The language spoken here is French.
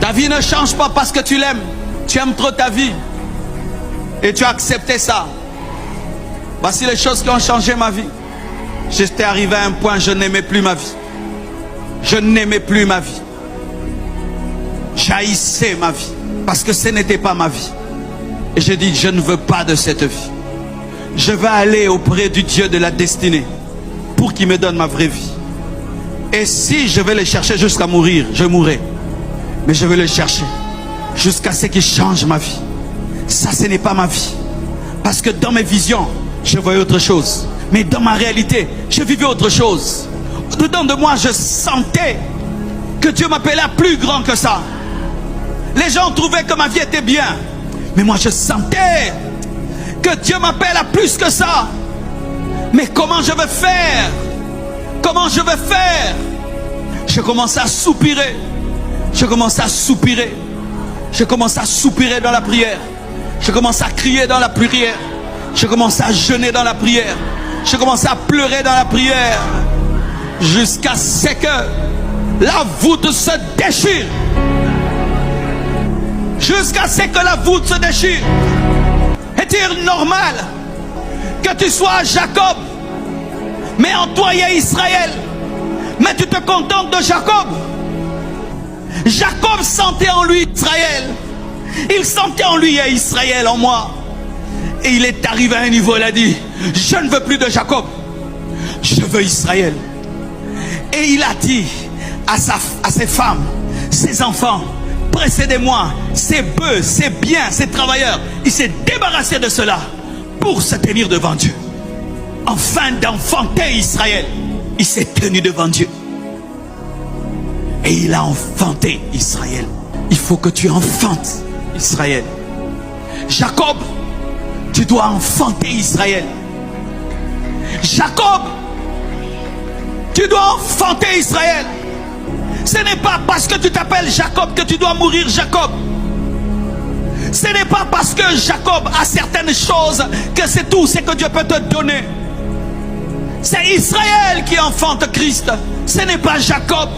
Ta vie ne change pas parce que tu l'aimes. Tu aimes trop ta vie. Et tu as accepté ça. Voici les choses qui ont changé ma vie. J'étais arrivé à un point, je n'aimais plus ma vie. Je n'aimais plus ma vie. J'haïssais ma vie. Parce que ce n'était pas ma vie. Et j'ai dit, je ne veux pas de cette vie. Je vais aller auprès du Dieu de la destinée pour qu'il me donne ma vraie vie. Et si je vais le chercher jusqu'à mourir, je mourrai. Mais je vais le chercher jusqu'à ce qu'il change ma vie. Ça, ce n'est pas ma vie. Parce que dans mes visions, je voyais autre chose. Mais dans ma réalité, je vivais autre chose. Dedans de moi, je sentais que Dieu m'appelait à plus grand que ça. Les gens trouvaient que ma vie était bien. Mais moi, je sentais que Dieu m'appelle à plus que ça. Mais comment je vais faire? Comment je vais faire? Je commençais à soupirer. Je commençais à soupirer. Je commençais à soupirer dans la prière. Je commençais à crier dans la prière. Je commençais à jeûner dans la prière. Je commençais à pleurer dans la prière. Jusqu'à ce que la voûte se déchire. Jusqu'à ce que la voûte se déchire. Est-il normal que tu sois Jacob, mais en toi il y a Israël, mais tu te contentes de Jacob? Jacob sentait en lui Israël. Il sentait en lui, il y a Israël en moi. Et il est arrivé à un niveau, il a dit, je ne veux plus de Jacob, je veux Israël. Et il a dit à ses femmes, ses enfants, précédez-moi, ces bœufs, ces biens, ces travailleurs. Il s'est débarrassé de cela pour se tenir devant Dieu. Enfin d'enfanter Israël, il s'est tenu devant Dieu. Et il a enfanté Israël. Il faut que tu enfantes Israël. Jacob, tu dois enfanter Israël. Jacob, tu dois enfanter Israël. Ce n'est pas parce que tu t'appelles Jacob que tu dois mourir Jacob. Ce n'est pas parce que Jacob a certaines choses que c'est tout ce que Dieu peut te donner. C'est Israël qui enfante Christ. Ce n'est pas Jacob.